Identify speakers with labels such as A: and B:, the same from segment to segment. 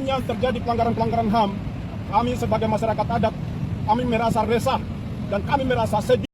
A: kalinya terjadi pelanggaran-pelanggaran HAM, kami sebagai masyarakat adat, kami merasa resah dan kami merasa sedih.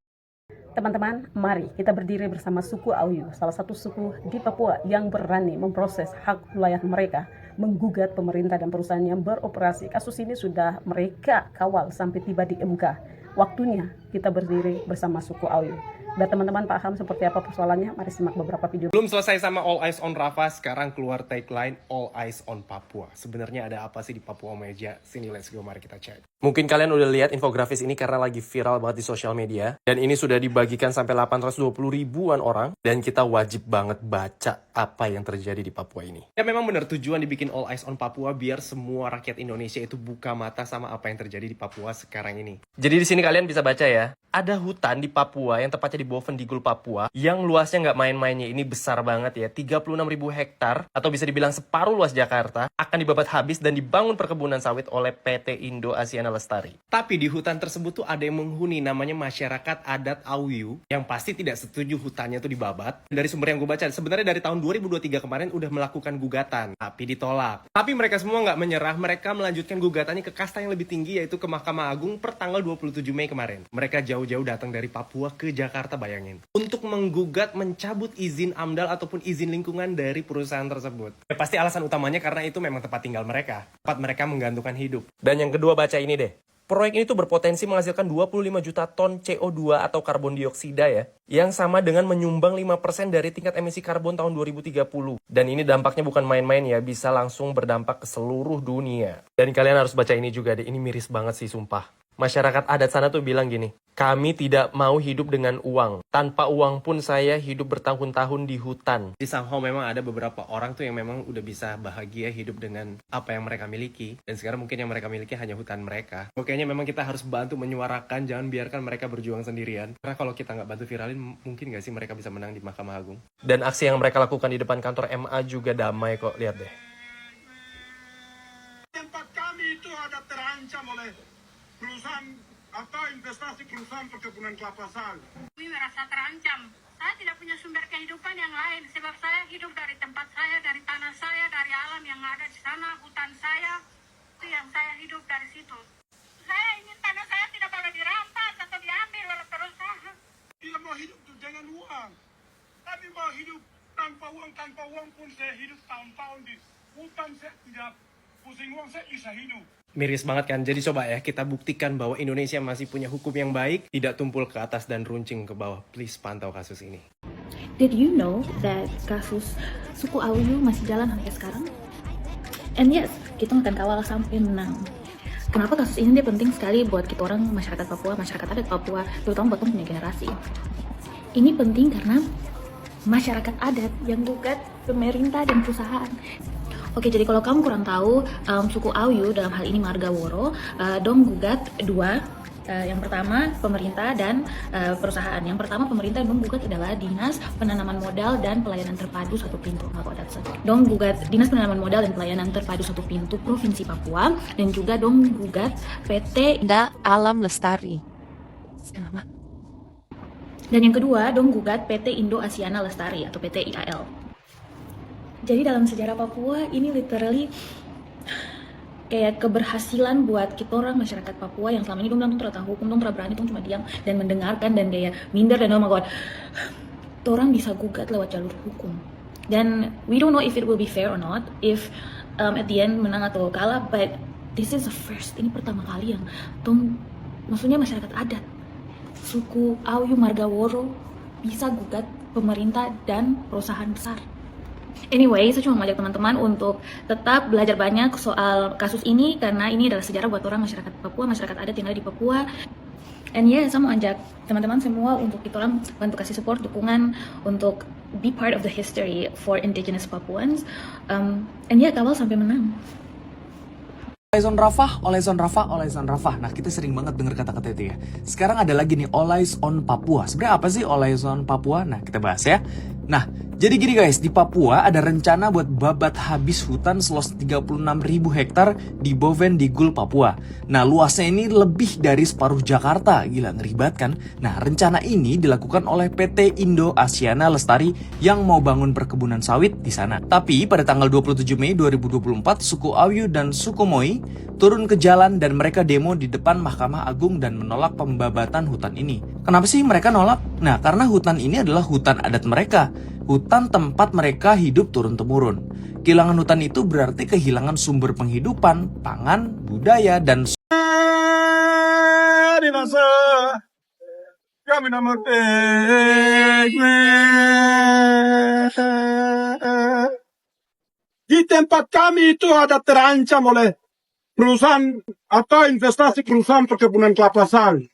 B: Teman-teman, mari kita berdiri bersama suku Auyu, salah satu suku di Papua yang berani memproses hak wilayah mereka, menggugat pemerintah dan perusahaan yang beroperasi. Kasus ini sudah mereka kawal sampai tiba di MK. Waktunya kita berdiri bersama suku Auyu. Biar teman-teman paham seperti apa persoalannya, mari simak beberapa video.
C: Belum selesai sama All Eyes on Rafah, sekarang keluar tagline All Eyes on Papua. Sebenarnya ada apa sih di Papua Meja? Sini, let's go, mari kita cek. Mungkin kalian udah lihat infografis ini karena lagi viral banget di sosial media. Dan ini sudah dibagikan sampai 820 ribuan orang. Dan kita wajib banget baca apa yang terjadi di Papua ini. Ya memang benar tujuan dibikin All Eyes on Papua biar semua rakyat Indonesia itu buka mata sama apa yang terjadi di Papua sekarang ini. Jadi di sini kalian bisa baca ya. Ada hutan di Papua yang tepatnya di bawah Vendigul Papua yang luasnya nggak main-mainnya, ini besar banget ya, 36.000 hektar atau bisa dibilang separuh luas Jakarta akan dibabat habis dan dibangun perkebunan sawit oleh PT Indo Asiana Lestari. Tapi di hutan tersebut tuh ada yang menghuni namanya masyarakat adat Auyu yang pasti tidak setuju hutannya tuh dibabat. Dari sumber yang gue baca sebenarnya dari tahun 2023 kemarin udah melakukan gugatan tapi ditolak. Tapi mereka semua nggak menyerah, mereka melanjutkan gugatannya ke kasta yang lebih tinggi yaitu ke Mahkamah Agung per tanggal 27 Mei kemarin. Mereka jauh-jauh datang dari Papua ke Jakarta, bayangin, untuk menggugat mencabut izin AMDAL ataupun izin lingkungan dari perusahaan tersebut. Ya, pasti alasan utamanya karena itu memang tempat tinggal mereka, tempat mereka menggantungkan hidup. Dan yang kedua, baca ini deh. Proyek ini tuh berpotensi menghasilkan 25 juta ton CO2 atau karbon dioksida ya, yang sama dengan menyumbang 5% dari tingkat emisi karbon tahun 2030. Dan ini dampaknya bukan main-main ya, bisa langsung berdampak ke seluruh dunia. Dan kalian harus baca ini juga deh, ini miris banget sih sumpah. Masyarakat adat sana tuh bilang gini, kami tidak mau hidup dengan uang. Tanpa uang pun saya hidup bertahun-tahun di hutan. Di somehow memang ada beberapa orang tuh yang memang udah bisa bahagia hidup dengan apa yang mereka miliki. Dan sekarang mungkin yang mereka miliki hanya hutan mereka. Kayaknya memang kita harus bantu menyuarakan, jangan biarkan mereka berjuang sendirian. Karena kalau kita nggak bantu viralin, mungkin nggak sih mereka bisa menang di Mahkamah Agung. Dan aksi yang mereka lakukan di depan kantor MA juga damai kok, lihat deh.
A: Tempat kami itu ada terancam oleh perusahaan atau investasi perusahaan perkebunan kelapa sawit.
D: Kami merasa terancam. Saya tidak punya sumber kehidupan yang lain sebab saya hidup dari tempat saya, dari tanah saya, dari alam yang ada di sana, hutan saya. Itu yang saya hidup dari situ. Saya ingin tanah saya tidak boleh dirampas atau diambil oleh perusahaan.
A: Tidak mau hidup itu dengan uang. Tapi mau hidup tanpa uang pun saya hidup tahun-tahun di hutan, saya tidak pusing uang, saya bisa hidup.
C: Miris banget kan? Jadi coba ya kita buktikan bahwa Indonesia masih punya hukum yang baik, tidak tumpul ke atas dan runcing ke bawah. Please pantau kasus ini.
E: Did you know that kasus suku Auyu masih jalan sampai sekarang? And yes, kita akan kawal sampai menang. Kenapa kasus ini dia penting sekali buat kita orang masyarakat Papua, masyarakat adat Papua, terutama buat punya generasi. Ini penting karena masyarakat adat yang gugat pemerintah dan perusahaan. Oke, jadi kalau kamu kurang tahu, suku Auyu dalam hal ini Margaworo, dong gugat dua. Yang pertama pemerintah dan perusahaan. Yang pertama pemerintah dong gugat adalah Dinas Penanaman Modal dan Pelayanan Terpadu Satu Pintu. Dong gugat Dinas Penanaman Modal dan Pelayanan Terpadu Satu Pintu Provinsi Papua, dan juga dong gugat PT
F: Indah Alam Lestari.
E: Dan yang kedua dong gugat PT Indo Asiana Lestari atau PT IAL. Jadi dalam sejarah Papua ini literally kayak keberhasilan buat kita orang masyarakat Papua yang selama ini dong tahu hukum, dong berani, dong cuma diam dan mendengarkan dan kayak minder dan oh my god, orang bisa gugat lewat jalur hukum. Dan we don't know if it will be fair or not, if at the end menang atau kalah, but this is the first, ini pertama kali yang dong, maksudnya masyarakat adat suku Auyu Margaworo bisa gugat pemerintah dan perusahaan besar. Anyway, saya cuma mengajak teman-teman untuk tetap belajar banyak soal kasus ini karena ini adalah sejarah buat orang masyarakat Papua, masyarakat adat yang ada di Papua. And yeah, saya mau ajak teman-teman semua untuk kita orang bantu kasih support, dukungan untuk be part of the history for indigenous Papuans. And yeah, kawal sampai menang.
G: All Eyes on Rafah, All Eyes on Rafah, All Eyes on Rafah. Nah, kita sering banget dengar kata-kata itu ya. Sekarang ada lagi nih All Eyes on Papua. Sebenarnya apa sih All Eyes on Papua? Nah, kita bahas ya. Nah, Jadi gini guys, di Papua ada rencana buat babat habis hutan seluas 36.000 hektar di Boven di Gul, Papua. Nah, luasnya ini lebih dari separuh Jakarta. Gila, ngeri banget kan? Nah, rencana ini dilakukan oleh PT Indo Asiana Lestari yang mau bangun perkebunan sawit di sana. Tapi pada tanggal 27 Mei 2024, suku Ayu dan suku Moi turun ke jalan dan mereka demo di depan Mahkamah Agung dan menolak pembabatan hutan ini. Kenapa sih mereka nolak? Nah, karena hutan ini adalah hutan adat mereka. Hutan tempat mereka hidup turun-temurun. Kehilangan hutan itu berarti kehilangan sumber penghidupan, pangan, budaya, dan
A: Kami nama di tempat kami itu ada terancam oleh perusahaan atau investasi perusahaan perkebunan kelapa sawit.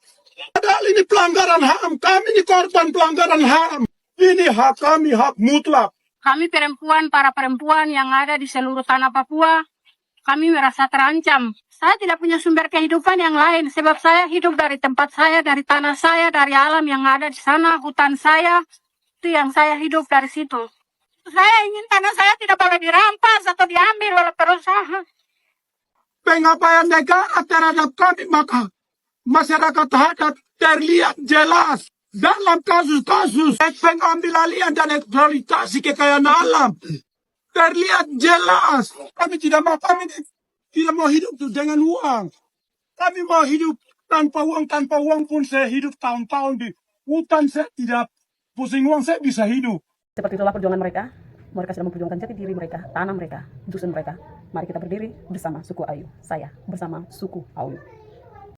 A: Padahal ini pelanggaran HAM, kami ini korban pelanggaran HAM. Ini hak kami, hak mutlak.
D: Kami perempuan, para perempuan yang ada di seluruh tanah Papua, kami merasa terancam. Saya tidak punya sumber kehidupan yang lain, sebab saya hidup dari tempat saya, dari tanah saya, dari alam yang ada di sana, hutan saya, itu yang saya hidup dari situ. Saya ingin tanah saya tidak boleh dirampas atau diambil oleh perusahaan.
A: Pengabaian negara terhadap kami, maka masyarakat adat terlihat jelas dalam kasus-kasus pengambilalian dan eksploitasi kekayaan alam. Terlihat jelas. Kami tidak mau hidup dengan uang. Kami mau hidup tanpa uang pun saya hidup tahun-tahun di hutan, saya tidak pusing uang, saya bisa hidup.
B: Seperti itulah perjuangan mereka. Mereka sedang memperjuangkan jati diri mereka, tanah mereka, dusun mereka. Mari kita berdiri bersama suku Ayu. Saya bersama suku Ayu.